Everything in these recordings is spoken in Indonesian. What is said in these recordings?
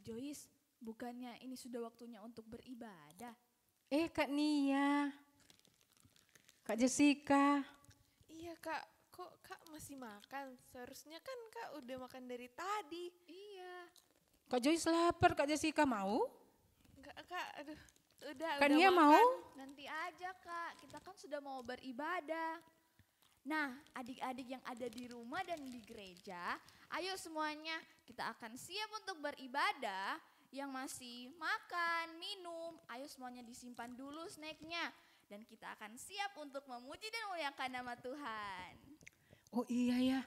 Joyce, bukannya ini sudah waktunya untuk beribadah? Kak Nia, Kak Jessica. Iya Kak, kok Kak masih makan? Seharusnya kan Kak udah makan dari tadi. Iya. Kak Joyce lapar, Kak Jessica mau? Enggak Kak, aduh udah Kak udah Nia makan. mau? Nanti aja Kak, kita kan sudah mau beribadah. Nah, adik-adik yang ada di rumah dan di gereja, ayo semuanya kita akan siap untuk beribadah. Yang masih makan, minum, ayo semuanya disimpan dulu snacknya. Dan kita akan siap untuk memuji dan memuliakan nama Tuhan. Oh iya ya,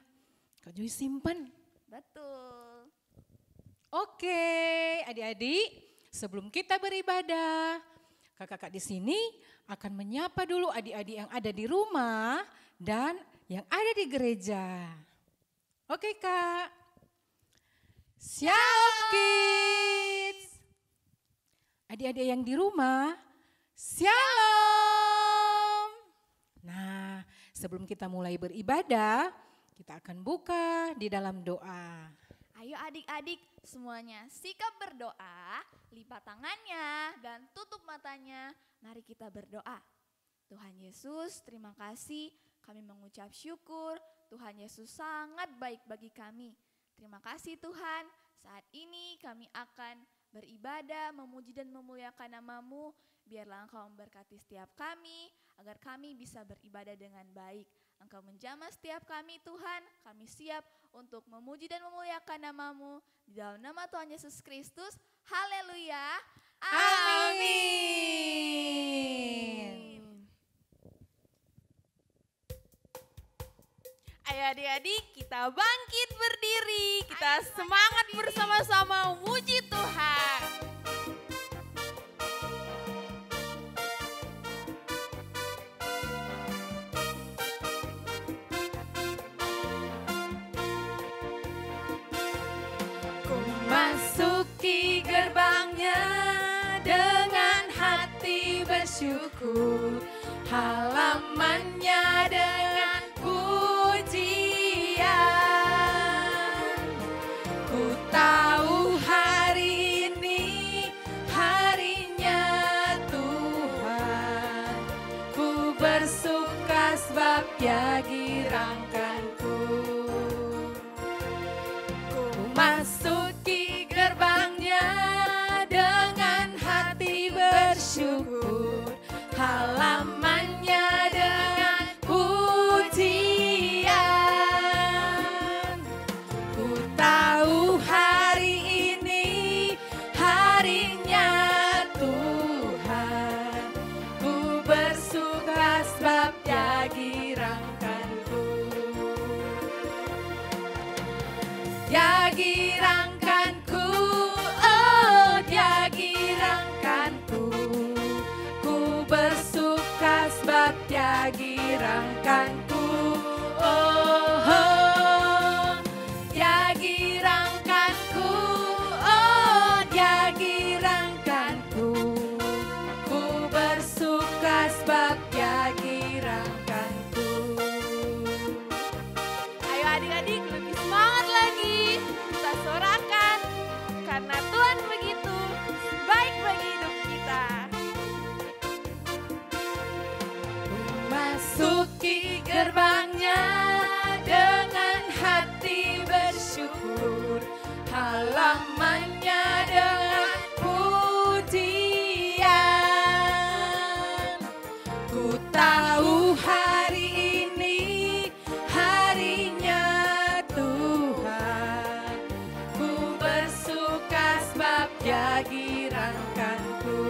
Kak Joyce simpan. Betul. Oke, adik-adik, sebelum kita beribadah, kakak-kakak di sini akan menyapa dulu adik-adik yang ada di rumah dan yang ada di gereja. Oke Kak. Shalom kids. Adik-adik yang di rumah, shalom. Nah, sebelum kita mulai beribadah, kita akan buka di dalam doa. Ayo adik-adik semuanya sikap berdoa, lipat tangannya dan tutup matanya. Mari kita berdoa. Tuhan Yesus, terima kasih, kami mengucap syukur. Tuhan Yesus sangat baik bagi kami. Terima kasih Tuhan, saat ini kami akan beribadah, memuji dan memuliakan nama-Mu. Biarlah Engkau memberkati setiap kami, agar kami bisa beribadah dengan baik. Engkau menjamah setiap kami Tuhan, kami siap untuk memuji dan memuliakan nama-Mu. Di dalam nama Tuhan Yesus Kristus, haleluya, amin. Ayo adik-adik kita bangkit berdiri, kita semangat bersama-sama memuji Tuhan. Ku masuki gerbangnya dengan hati bersyukur, halamannya dengan pujian. Ku tahu hari ini harinya Tuhan, ku bersuka sebab Dia girangkanku. Ku masuki gerbangnya dengan hati bersyukur, halamannya dengan pujian. Ku tahu hari ini harinya Tuhan, ku bersuka sebab Dia girangkanku. Dia girangkanku, oh Dia girangkanku. Ku bersuka sebab Dia girangkanku. Oh, oh. Dia girangkanku, oh Dia girangkanku. Ku bersuka sebab Dia girangkanku. Ayo adik-adik lebih semangat lagi, kita sorakan karena Tuhan begitu baik bagi hidup kita. Masuki gerbangnya dengan hati bersyukur, halamannya dengan pujian. Ku tahu hari ini harinya Tuhan, ku bersuka sebab Dia girangkanku.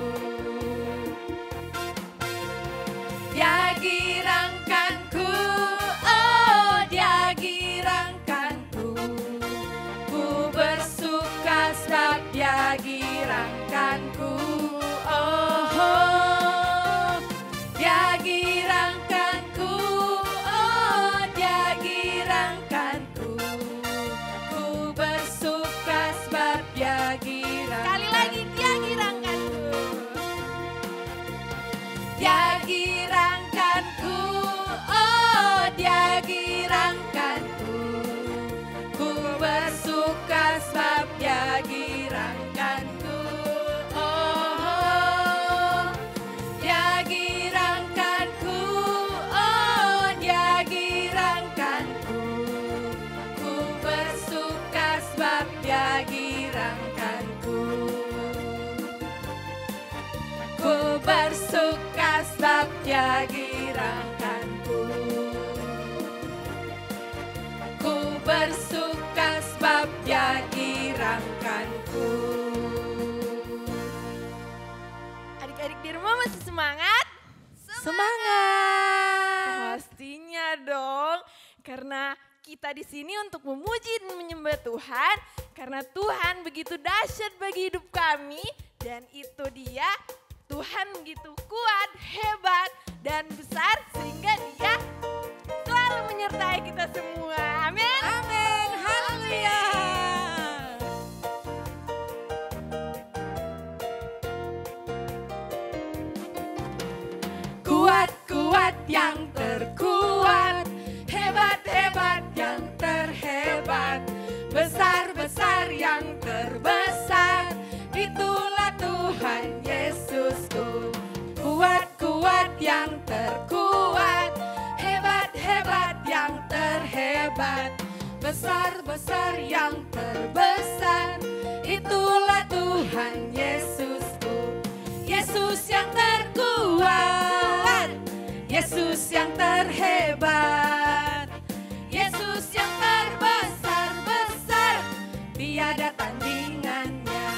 Dia girangkanku, oh Dia girangkanku. Ku bersuka sebab Dia girangkanku. Oh, oh. Dia girangkanku, oh Dia girangkanku. Ku bersuka sebab Dia girangkanku. Sekali lagi dia girangkanku. Dia girangkanku, oh Dia girangkanku. Ku bersuka sebab Dia girangkanku. dia girangkanku. Ku bersuka sebab dia girangkanku. Adik-adik di rumah masih semangat? Semangat. Pastinya dong, karena kita di sini untuk memuji dan menyembah Tuhan, karena Tuhan begitu dahsyat bagi hidup kami, dan itu dia Tuhan begitu kuat, hebat, dan besar sehingga dia selalu menyertai kita semua. Amin. Amin. Haleluya. Kuat-kuat yang terkuat, hebat-hebat yang terhebat, besar-besar yang terbesar, itulah Tuhan Yesusku. Kuat-kuat yang terkuat, hebat-hebat yang terhebat, besar-besar yang terbesar, itulah Tuhan Yesusku. Yesus yang terkuat, Yesus yang terhebat, Yesus yang terbesar-besar, tiada tandingannya.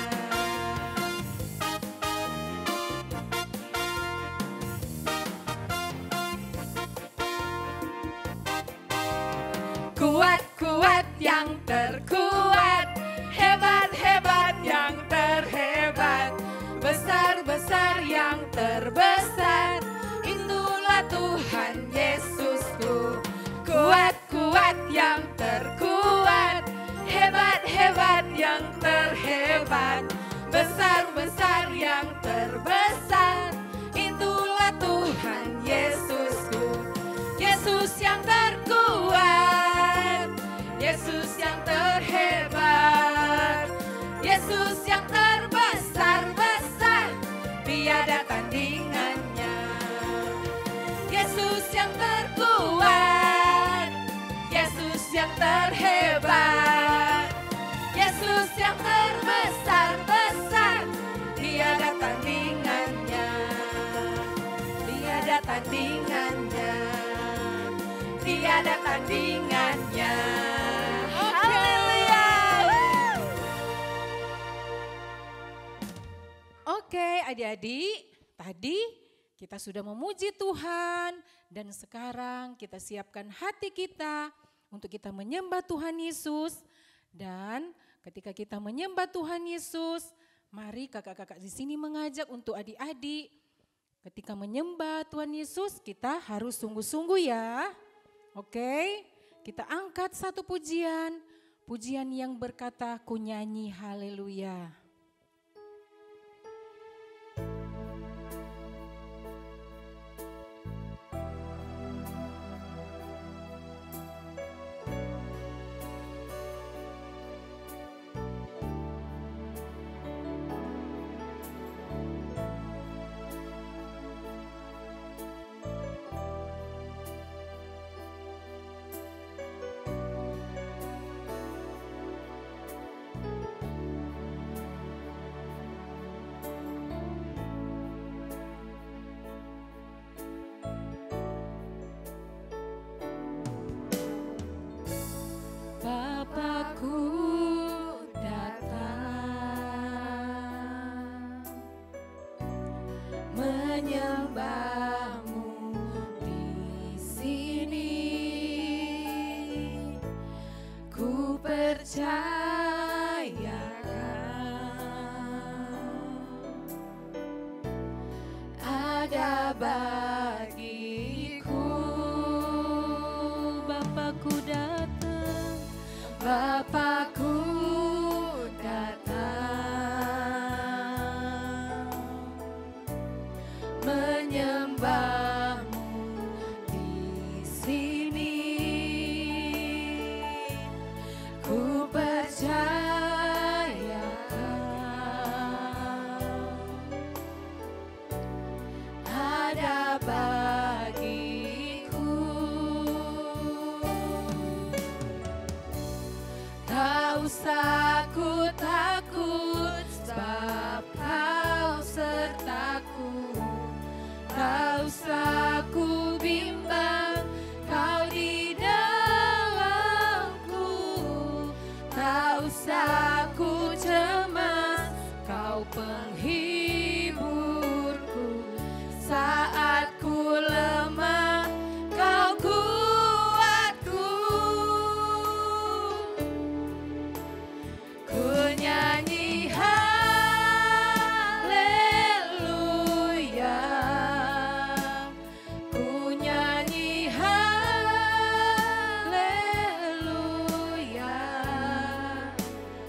Kuat-kuat yang terkuat, hebat-hebat yang terhebat, besar-besar yang terbesar, itulah Tuhan Yesusku. Kuat-kuat yang terkuat, hebat-hebat yang terhebat, besar-besar yang terbesar, itulah Tuhan Yesusku. Yesus yang terkuat, Yesus yang terhebat, Yesus yang terbesar-besar, tiada tandingannya. Yesus yang terkuat, Yesus yang terhebat, Yesus yang terbesar-besar, tiada tandingannya. Tiada tandingannya, tiada tandingannya. Haleluya. Oke, adik-adik, tadi kita sudah memuji Tuhan dan sekarang kita siapkan hati kita untuk kita menyembah Tuhan Yesus. Dan ketika kita menyembah Tuhan Yesus, mari kakak-kakak di sini mengajak untuk adik-adik. Ketika menyembah Tuhan Yesus, kita harus sungguh-sungguh ya. Oke, kita angkat satu pujian. Pujian yang berkata, ku nyanyi haleluya. Bapakku datang menyembahmu di sini. Ku percayakan ada bagiku. Bapakku datang, Bapakku datang menyembahmu di sini. Ku percayakan ada bagiku. Tak usah ku takut, sebab Kau sertaku. Tak usah Tak usah ku cemas, Kau penghiburku. Saat ku lemah, Kau kuatku. Ku nyanyi haleluya, ku nyanyi haleluya.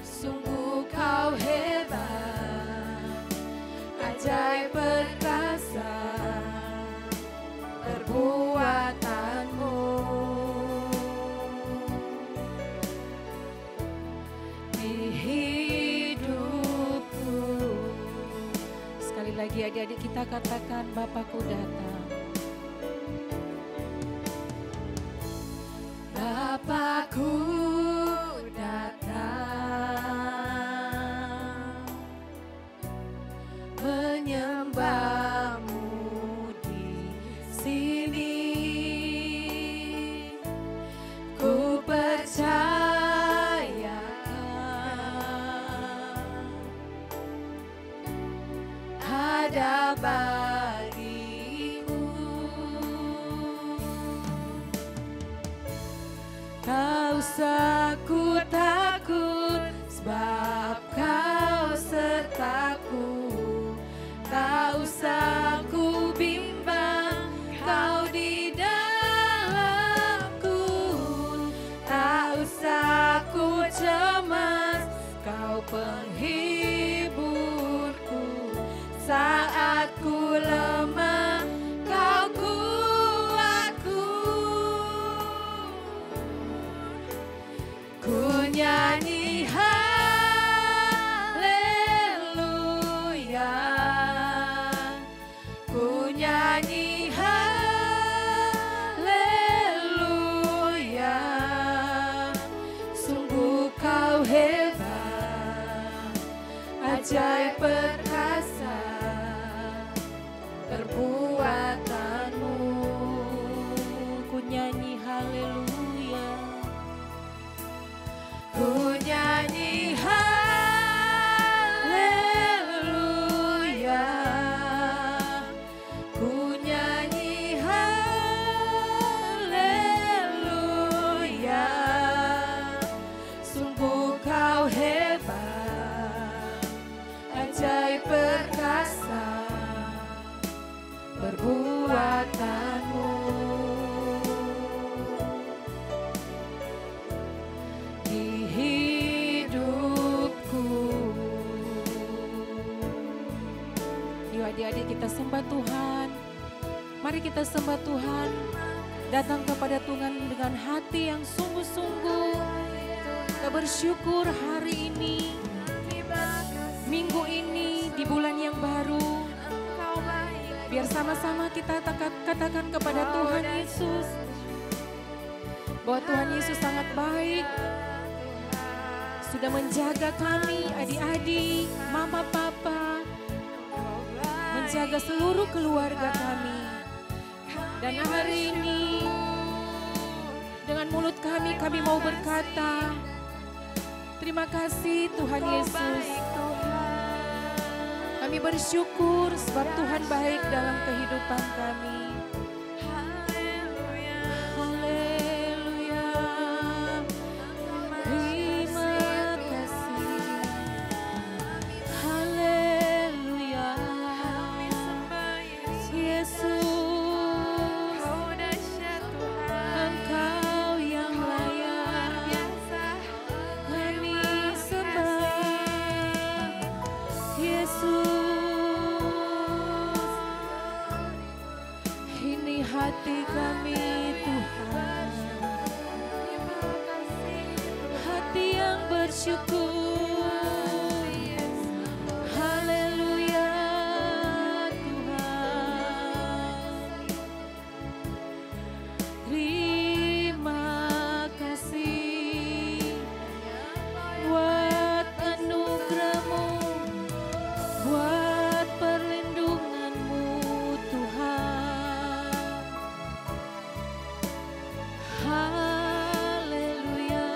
Sungguh Kau hebat, ajaib perkasa perbuatanmu. Di hidupku. Sekali lagi adik-adik kita katakan, Bapakku datang. Bapakku datang, menyembahmu di sini. Ku percaya ada bagimu. Tak usah ku takut, sebab Kau sertaku. Tak usah ku bimbang, Kau di dalamku. Tak usah ku cemas, Kau penghiburku. Saat ku lemah, Kau kuatku. Ku nyanyi haleluya, ku nyanyi haleluya. Sungguh Kau hebat, ajaib perkasa perbuatanmu. Ku nyanyi haleluya, ku nyanyi haleluya, ku nyanyi haleluya. Sungguh Kau hebat, ajaib perkasa perbuatanmu. Di hidupku. Yuk adik-adik kita sembah Tuhan. Mari kita sembah Tuhan. Datang kepada Tuhan dengan hati yang sungguh-sungguh. Kita bersyukur hari ini, minggu ini, di bulan yang baru. Biar sama-sama kita katakan kepada Tuhan Yesus bahwa Tuhan Yesus sangat baik, sudah menjaga kami, adik-adik, mama, papa, menjaga seluruh keluarga kami. Dan hari ini dengan mulut kami mau berkata, terima kasih Tuhan Yesus. Kami bersyukur sebab Tuhan baik dalam kehidupan kami. Haleluya. Terima kasih. Haleluya. Yesus, Engkau yang layak kami sembah. Yesus, ini hati kami Tuhan, hati yang bersyukur. Haleluya Tuhan. Terima kasih buat anugerah-Mu, buat perlindungan-Mu Tuhan. Haleluya,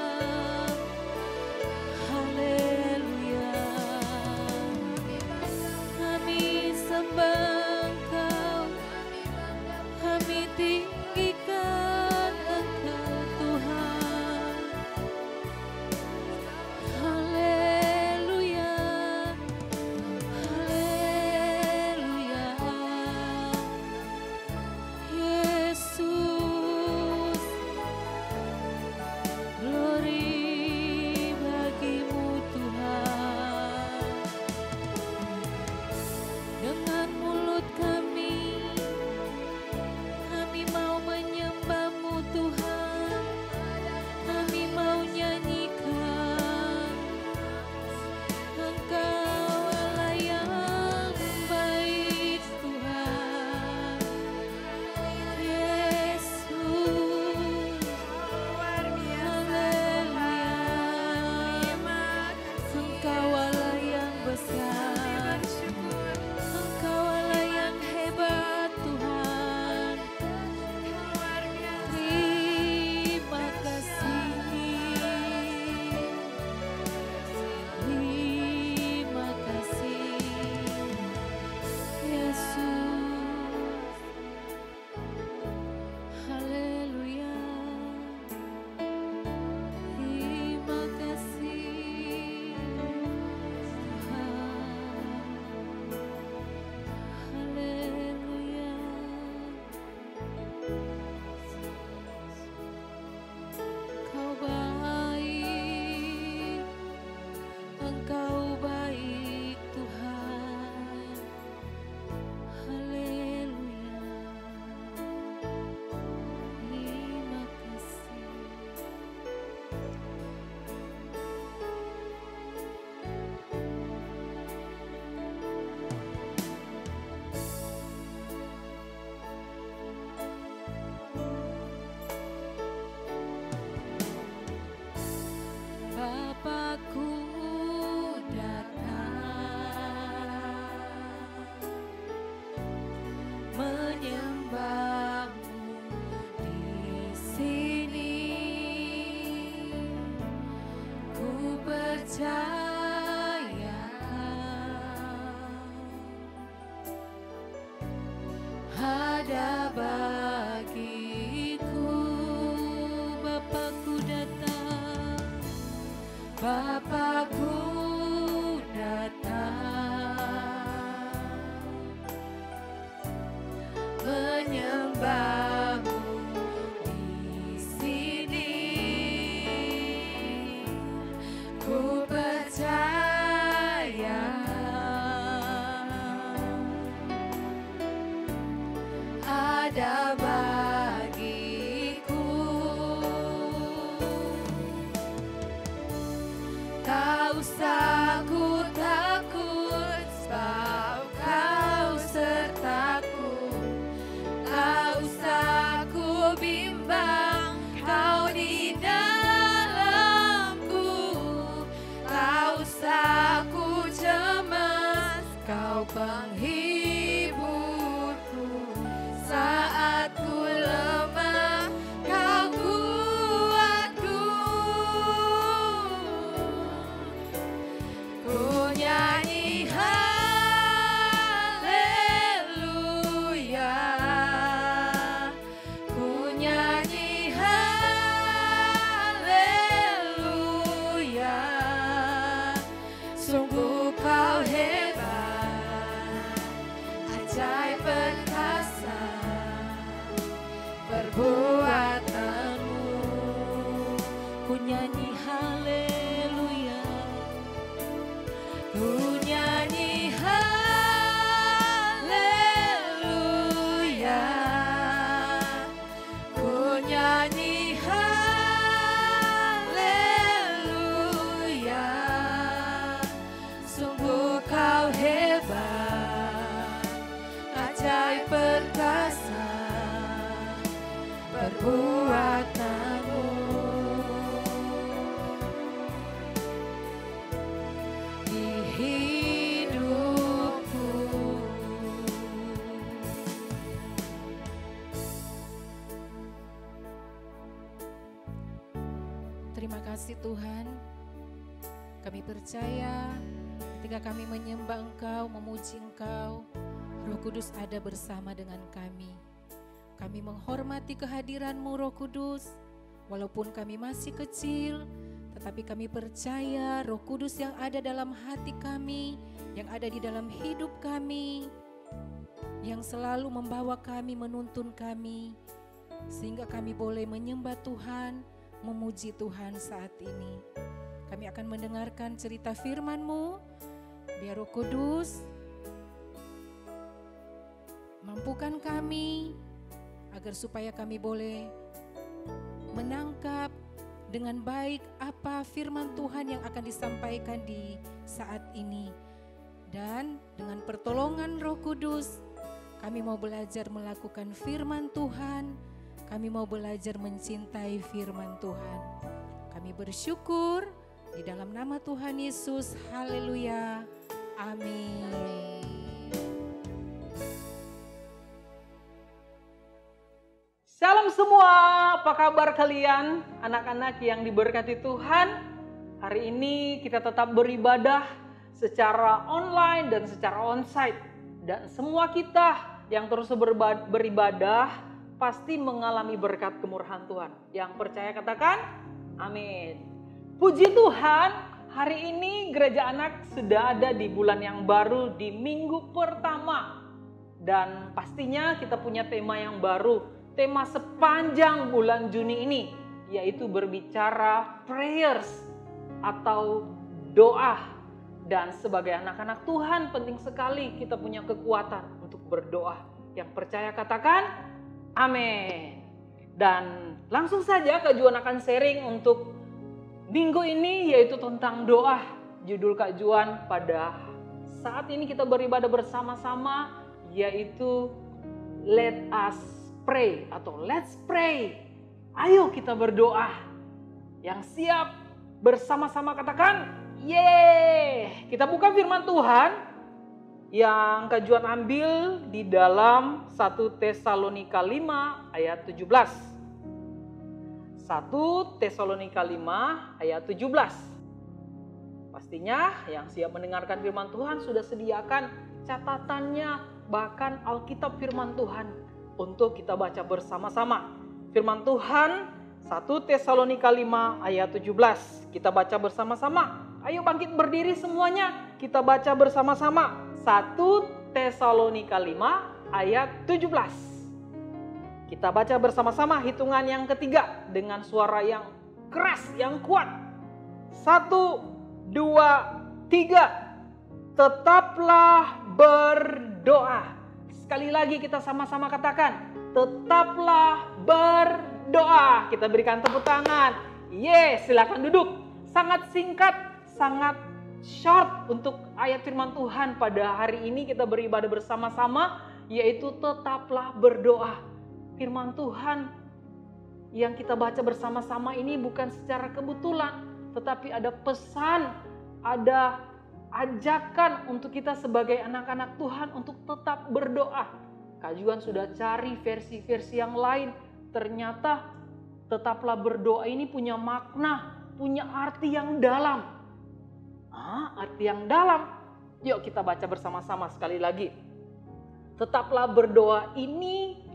percaya ada bagiku. Bapakku datang, Bapakku datang, menyembahmu di sini. Ku percaya ada bagiku. Tak usah ku takut, sebab Kau sertaku. Tak usah ku bimbang, Kau di dalamku. Tak usah ku cemas, Kau penghiburku. Saat ku lemah, Kau kuatku. Ku nyanyi haleluya, ku nyanyi haleluya. Sungguh Kau hebat, ajaib perkasa perbuatanmu. Ku nyanyi haleluya, ku nyanyi haleluya, ku nyanyi haleluya. Sungguh Kau hebat, ajaib perkasa perbuatanmu. Di hidupku. Terima kasih Tuhan, kami percaya ketika kami menyembah Engkau, memuji Engkau, Roh Kudus ada bersama dengan kami. Kami menghormati kehadiran-Mu Roh Kudus, walaupun kami masih kecil, tetapi kami percaya Roh Kudus yang ada dalam hati kami, yang ada di dalam hidup kami, yang selalu membawa kami, menuntun kami, sehingga kami boleh menyembah Tuhan, memuji Tuhan saat ini. Kami akan mendengarkan cerita firman-Mu, biar Roh Kudus mampukan kami, agar supaya kami boleh menangkap dengan baik apa firman Tuhan yang akan disampaikan di saat ini. Dan dengan pertolongan Roh Kudus, kami mau belajar melakukan firman Tuhan, kami mau belajar mencintai firman Tuhan. Kami bersyukur di dalam nama Tuhan Yesus, haleluya, amin. Shalom semua, apa kabar kalian? Anak-anak yang diberkati Tuhan. Hari ini kita tetap beribadah secara online dan secara onsite. Dan semua kita yang terus beribadah pasti mengalami berkat kemurahan Tuhan. Yang percaya katakan, amin. Puji Tuhan, hari ini Gereja Anak sudah ada di bulan yang baru, di minggu pertama. Dan pastinya kita punya tema yang baru. Tema sepanjang bulan Juni ini, yaitu berbicara prayers atau doa. Dan sebagai anak-anak Tuhan penting sekali kita punya kekuatan untuk berdoa. Yang percaya katakan amin. Dan langsung saja Kak Juan akan sharing untuk minggu ini, yaitu tentang doa. Judul Kak Juan pada saat ini kita beribadah bersama-sama, yaitu Let Us Pray atau Let's Pray. Ayo kita berdoa. Yang siap bersama-sama katakan yeay. Kita buka firman Tuhan yang Kak Juan ambil di dalam 1 Tesalonika 5 ayat 17. 1 Tesalonika 5 ayat 17. Pastinya yang siap mendengarkan firman Tuhan sudah sediakan catatannya, bahkan Alkitab firman Tuhan untuk kita baca bersama-sama. Firman Tuhan 1 Tesalonika 5 ayat 17. Kita baca bersama-sama. Ayo bangkit berdiri semuanya, kita baca bersama-sama. 1 Tesalonika 5 ayat 17. Kita baca bersama-sama hitungan yang ketiga dengan suara yang keras, yang kuat. 1, 2, 3. Tetaplah berdoa. Sekali lagi kita sama-sama katakan, tetaplah berdoa. Kita berikan tepuk tangan. Silakan duduk. Sangat singkat, sangat short untuk ayat firman Tuhan pada hari ini kita beribadah bersama-sama, yaitu tetaplah berdoa. Firman Tuhan yang kita baca bersama-sama ini bukan secara kebetulan, tetapi ada pesan, ada ajakan untuk kita sebagai anak-anak Tuhan untuk tetap berdoa. Kak Juan sudah cari versi-versi yang lain, ternyata tetaplah berdoa ini punya makna, punya arti yang dalam. Arti yang dalam. Yuk kita baca bersama-sama sekali lagi. Tetaplah berdoa ini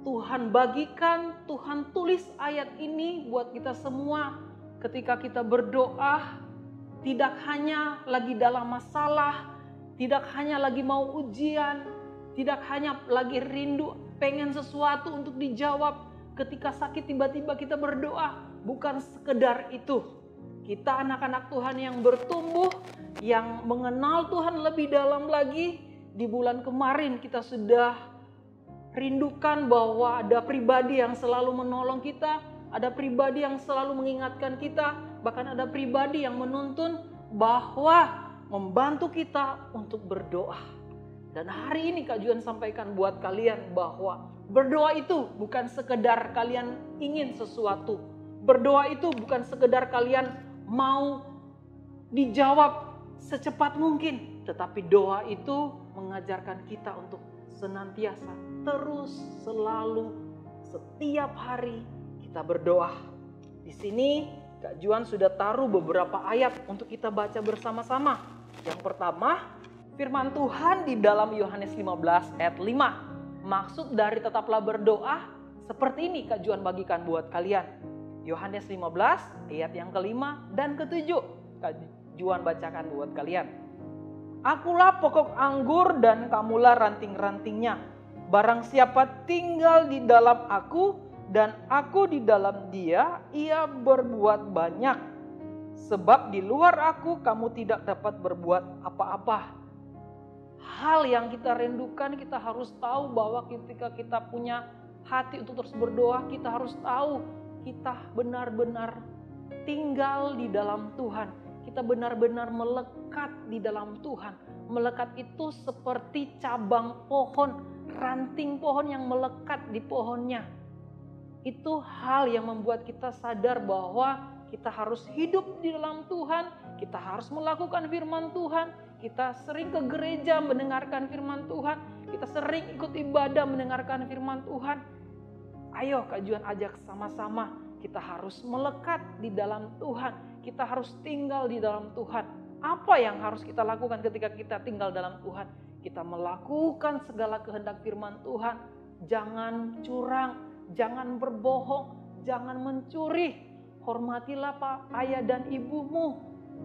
Tuhan bagikan, Tuhan tulis ayat ini buat kita semua. Ketika kita berdoa, tidak hanya lagi dalam masalah, tidak hanya lagi mau ujian, tidak hanya lagi rindu pengen sesuatu untuk dijawab. Ketika sakit tiba-tiba kita berdoa, bukan sekedar itu. Kita anak-anak Tuhan yang bertumbuh, yang mengenal Tuhan lebih dalam lagi. Di bulan kemarin kita sudah rindukan bahwa ada pribadi yang selalu menolong kita, ada pribadi yang selalu mengingatkan kita, bahkan ada pribadi yang menuntun bahwa membantu kita untuk berdoa. Dan hari ini Kak Juan sampaikan buat kalian bahwa berdoa itu bukan sekedar kalian ingin sesuatu. Berdoa itu bukan sekedar kalian mau dijawab secepat mungkin, tetapi doa itu mengajarkan kita untuk senantiasa, terus, selalu, setiap hari kita berdoa. Di sini Kak Juan sudah taruh beberapa ayat untuk kita baca bersama-sama. Yang pertama, firman Tuhan di dalam Yohanes 15 ayat 5. Maksud dari tetaplah berdoa seperti ini Kak Juan bagikan buat kalian. Yohanes 15 ayat yang kelima dan ketujuh. Kak Juan bacakan buat kalian. Akulah pokok anggur dan kamulah ranting-rantingnya. Barang siapa tinggal di dalam aku dan aku di dalam dia, ia berbuat banyak. Sebab di luar aku kamu tidak dapat berbuat apa-apa. Hal yang kita rindukan, kita harus tahu bahwa ketika kita punya hati untuk terus berdoa, kita harus tahu kita benar-benar tinggal di dalam Tuhan. Kita benar-benar melekat di dalam Tuhan. Melekat itu seperti cabang pohon, ranting pohon yang melekat di pohonnya. Itu hal yang membuat kita sadar bahwa kita harus hidup di dalam Tuhan. Kita harus melakukan firman Tuhan. Kita sering ke gereja mendengarkan firman Tuhan. Kita sering ikut ibadah mendengarkan firman Tuhan. Ayo Kak Juan ajak sama-sama. Kita harus melekat di dalam Tuhan. Kita harus tinggal di dalam Tuhan. Apa yang harus kita lakukan ketika kita tinggal dalam Tuhan? Kita melakukan segala kehendak firman Tuhan. Jangan curang, jangan berbohong, jangan mencuri. Hormatilah Pak, ayah dan ibumu.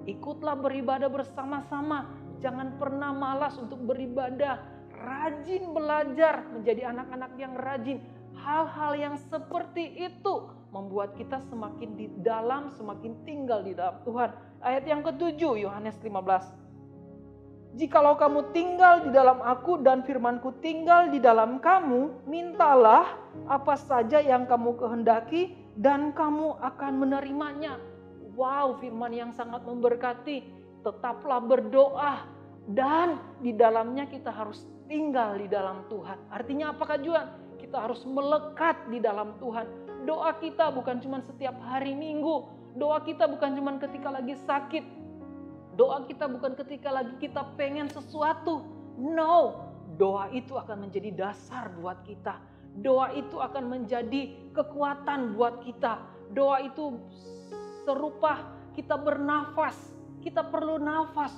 Ikutlah beribadah bersama-sama. Jangan pernah malas untuk beribadah. Rajin belajar menjadi anak-anak yang rajin. Hal-hal yang seperti itu membuat kita semakin di dalam, semakin tinggal di dalam Tuhan. Ayat yang ketujuh, Yohanes 15. Jikalau kamu tinggal di dalam aku dan firmanku tinggal di dalam kamu, mintalah apa saja yang kamu kehendaki dan kamu akan menerimanya. Wow, firman yang sangat memberkati. Tetaplah berdoa dan di dalamnya kita harus tinggal di dalam Tuhan. Artinya apa Kak Juan? Kita harus melekat di dalam Tuhan. Doa kita bukan cuma setiap hari Minggu. Doa kita bukan cuma ketika lagi sakit. Doa kita bukan ketika lagi kita pengen sesuatu. No, doa itu akan menjadi dasar buat kita. Doa itu akan menjadi kekuatan buat kita. Doa itu serupa kita bernafas. kita perlu nafas.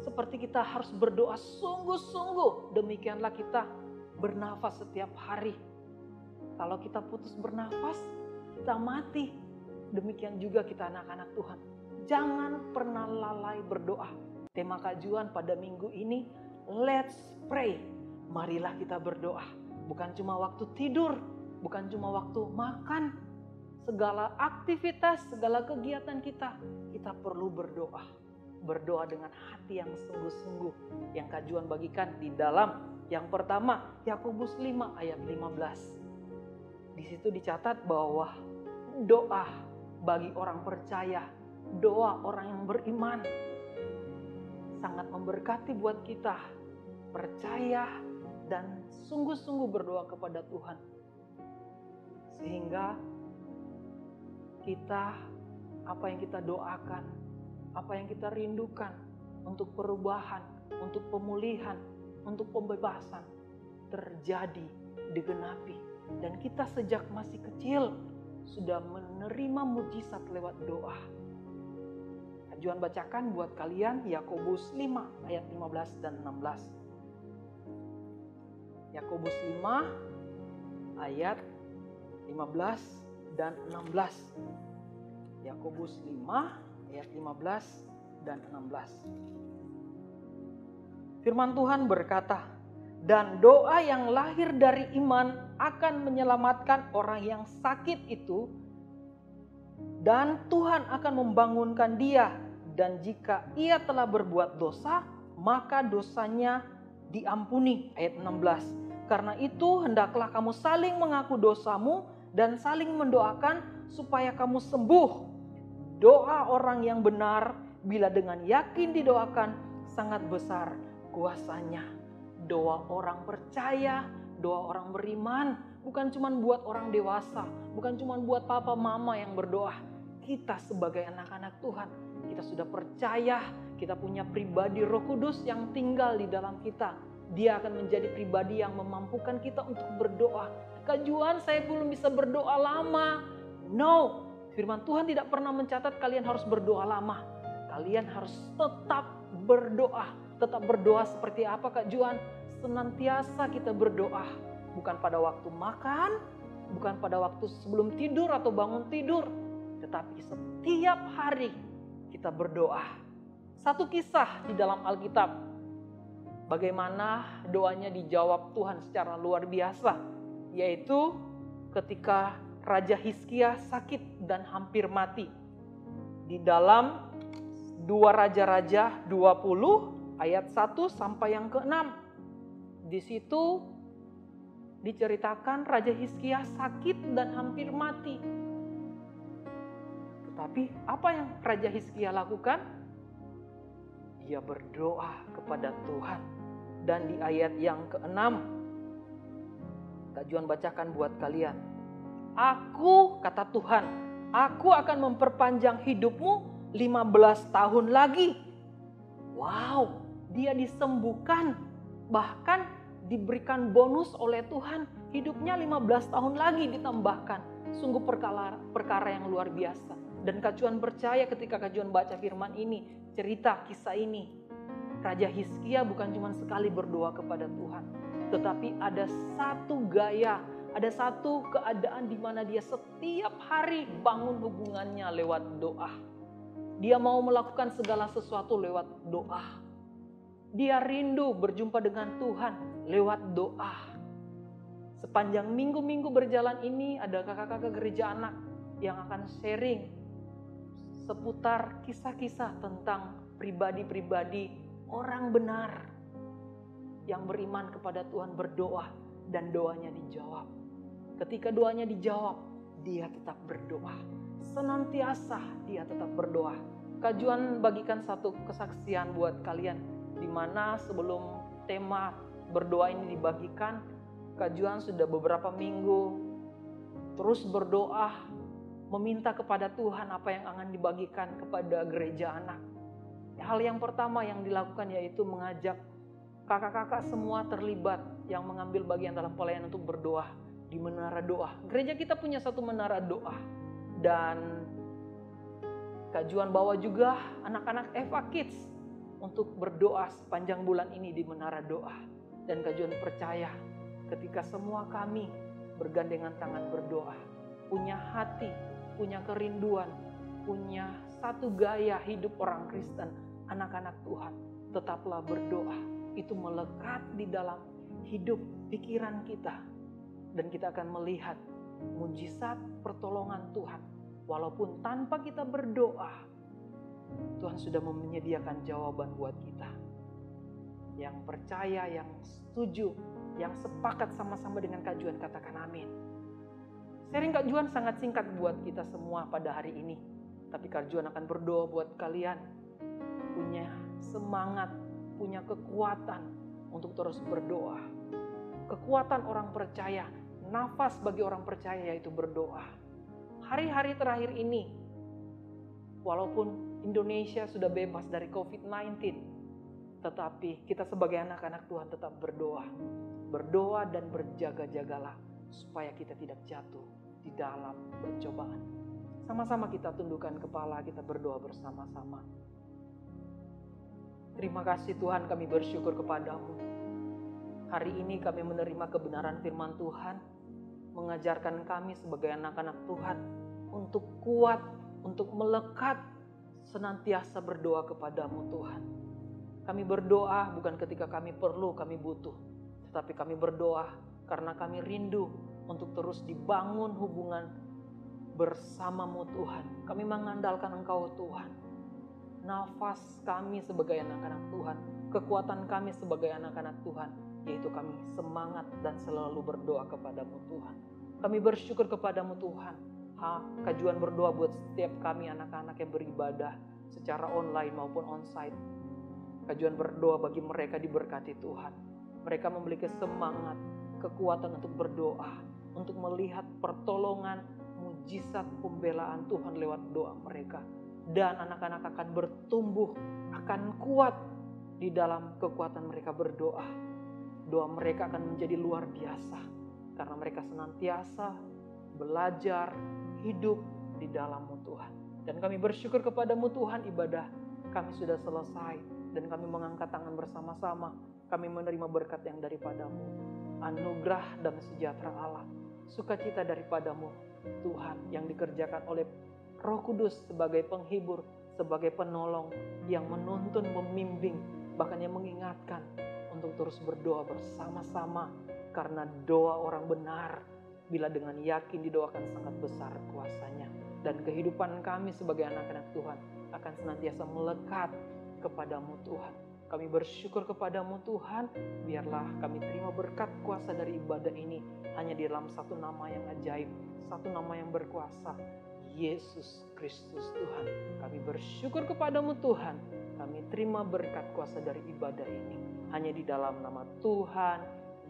Seperti kita harus berdoa sungguh-sungguh, demikianlah kita bernafas setiap hari. Kalau kita putus bernafas, kita mati. Demikian juga kita anak-anak Tuhan. Jangan pernah lalai berdoa. Tema kajuan pada minggu ini, let's pray. Marilah kita berdoa. Bukan cuma waktu tidur, bukan cuma waktu makan. Segala aktivitas, segala kegiatan kita perlu berdoa. Berdoa dengan hati yang sungguh-sungguh. Yang kajuan bagikan di dalam yang pertama, Yakobus 5 ayat 15. Di situ dicatat bahwa doa bagi orang percaya, doa orang yang beriman sangat memberkati buat kita. Percaya dan sungguh-sungguh berdoa kepada Tuhan. Sehingga kita, apa yang kita doakan, apa yang kita rindukan untuk perubahan, untuk pemulihan, untuk pembebasan terjadi, digenapi. Dan kita sejak masih kecil sudah menerima mujizat lewat doa. Kajuan bacakan buat kalian Yakobus 5 ayat 15 dan 16. Yakobus 5 ayat 15 dan 16. Yakobus 5 ayat 15 dan 16. Firman Tuhan berkata, dan doa yang lahir dari iman akan menyelamatkan orang yang sakit itu, dan Tuhan akan membangunkan dia, dan jika ia telah berbuat dosa, maka dosanya diampuni. Ayat 16. Karena itu hendaklah kamu saling mengaku dosamu dan saling mendoakan supaya kamu sembuh. Doa orang yang benar bila dengan yakin didoakan sangat besar kuasanya. Doa orang percaya, doa orang beriman bukan cuma buat orang dewasa, bukan cuma buat papa mama yang berdoa. Kita sebagai anak-anak Tuhan, kita sudah percaya, kita punya pribadi Roh Kudus yang tinggal di dalam kita. Dia akan menjadi pribadi yang memampukan kita untuk berdoa. Kajuan saya belum bisa berdoa lama. No, firman Tuhan tidak pernah mencatat kalian harus berdoa lama. Kalian harus tetap berdoa. Tetap berdoa seperti apa Kak Juan? Senantiasa kita berdoa. Bukan pada waktu makan, bukan pada waktu sebelum tidur atau bangun tidur. Tetapi setiap hari kita berdoa. Satu kisah di dalam Alkitab. Bagaimana doanya dijawab Tuhan secara luar biasa. Yaitu ketika Raja Hizkia sakit dan hampir mati. Di dalam 2 Raja-Raja 20 ayat 1 sampai yang ke-6. Di situ diceritakan Raja Hizkia sakit dan hampir mati. Tetapi apa yang Raja Hizkia lakukan? Dia berdoa kepada Tuhan. Dan di ayat yang ke-6, Kak Juan bacakan buat kalian. Aku, kata Tuhan, aku akan memperpanjang hidupmu 15 tahun lagi. Wow, dia disembuhkan. Bahkan diberikan bonus oleh Tuhan. Hidupnya 15 tahun lagi ditambahkan. Sungguh perkara yang luar biasa. Dan Kak Juan percaya ketika Kak Juan baca firman ini, cerita kisah ini. Raja Hizkia bukan cuma sekali berdoa kepada Tuhan. Tetapi ada satu gaya, ada satu keadaan di mana dia setiap hari bangun hubungannya lewat doa. Dia mau melakukan segala sesuatu lewat doa. Dia rindu berjumpa dengan Tuhan lewat doa. Sepanjang minggu-minggu berjalan ini ada kakak-kakak gereja anak yang akan sharing seputar kisah-kisah tentang pribadi-pribadi orang benar yang beriman kepada Tuhan berdoa dan doanya dijawab. Ketika doanya dijawab, dia tetap berdoa. Senantiasa dia tetap berdoa. Kak Juan bagikan satu kesaksian buat kalian, di mana sebelum tema berdoa ini dibagikan, Kak Juan sudah beberapa minggu terus berdoa, meminta kepada Tuhan apa yang akan dibagikan kepada gereja anak. Hal yang pertama yang dilakukan yaitu mengajak kakak-kakak semua terlibat yang mengambil bagian dalam pelayanan untuk berdoa di menara doa. Gereja kita punya satu menara doa. Dan Kak Kak Juan bawa juga anak-anak Eva Kids untuk berdoa sepanjang bulan ini di Menara Doa. Dan Kak Juan percaya ketika semua kami bergandengan tangan berdoa, punya hati, punya kerinduan, punya satu gaya hidup orang Kristen, anak-anak Tuhan, tetaplah berdoa. Itu melekat di dalam hidup pikiran kita. Dan kita akan melihat mujizat pertolongan Tuhan. Walaupun tanpa kita berdoa, Tuhan sudah menyediakan jawaban buat kita. Yang percaya, yang setuju, yang sepakat sama-sama dengan Kak Juan, katakan amin. Sharing Kak Juan sangat singkat buat kita semua pada hari ini. Tapi Kak Juan akan berdoa buat kalian. Punya semangat, punya kekuatan untuk terus berdoa. Kekuatan orang percaya, nafas bagi orang percaya yaitu berdoa. Hari-hari terakhir ini, walaupun Indonesia sudah bebas dari COVID-19, tetapi kita sebagai anak-anak Tuhan tetap berdoa. Berdoa dan berjaga-jagalah supaya kita tidak jatuh di dalam pencobaan. Sama-sama kita tundukkan kepala, kita berdoa bersama-sama. Terima kasih Tuhan, kami bersyukur kepadamu. Hari ini kami menerima kebenaran firman Tuhan, mengajarkan kami sebagai anak-anak Tuhan untuk kuat, untuk melekat, senantiasa berdoa kepadamu Tuhan. Kami berdoa bukan ketika kami perlu, kami butuh. Tetapi kami berdoa karena kami rindu untuk terus dibangun hubungan bersamamu Tuhan. Kami mengandalkan Engkau Tuhan. Nafas kami sebagai anak-anak Tuhan, kekuatan kami sebagai anak-anak Tuhan, yaitu kami semangat dan selalu berdoa kepadamu Tuhan. Kami bersyukur kepadamu Tuhan. Kak Juan berdoa buat setiap kami anak-anak yang beribadah secara online maupun onsite. Kak Juan berdoa bagi mereka diberkati Tuhan. Mereka memiliki semangat, kekuatan untuk berdoa, untuk melihat pertolongan, mujizat pembelaan Tuhan lewat doa mereka. Dan anak-anak akan bertumbuh, akan kuat di dalam kekuatan mereka berdoa. Doa mereka akan menjadi luar biasa karena mereka senantiasa belajar hidup di dalam-Mu Tuhan. Dan kami bersyukur kepadamu Tuhan, ibadah kami sudah selesai dan kami mengangkat tangan bersama-sama. Kami menerima berkat yang daripadamu, anugerah dan sejahtera Allah, sukacita daripadamu Tuhan yang dikerjakan oleh Roh Kudus sebagai penghibur, sebagai penolong yang menuntun, membimbing, bahkan yang mengingatkan untuk terus berdoa bersama-sama. Karena doa orang benar bila dengan yakin didoakan sangat besar kuasanya. Dan kehidupan kami sebagai anak-anak Tuhan akan senantiasa melekat kepadamu Tuhan. Kami bersyukur kepadamu Tuhan, biarlah kami terima berkat kuasa dari ibadah ini hanya di dalam satu nama yang ajaib, satu nama yang berkuasa, Yesus Kristus Tuhan. Kami bersyukur kepadamu Tuhan, kami terima berkat kuasa dari ibadah ini hanya di dalam nama Tuhan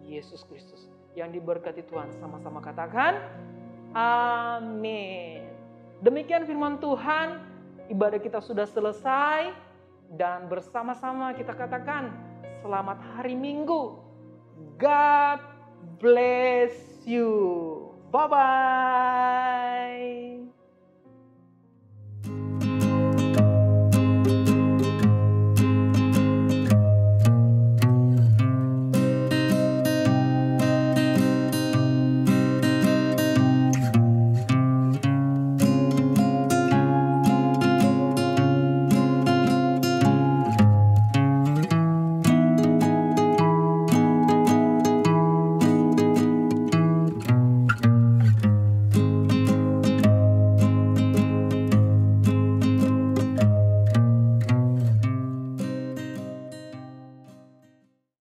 Yesus Kristus. Yang diberkati Tuhan, sama-sama katakan amin. Demikian firman Tuhan, ibadah kita sudah selesai dan bersama-sama kita katakan selamat hari Minggu. God bless you. Bye-bye.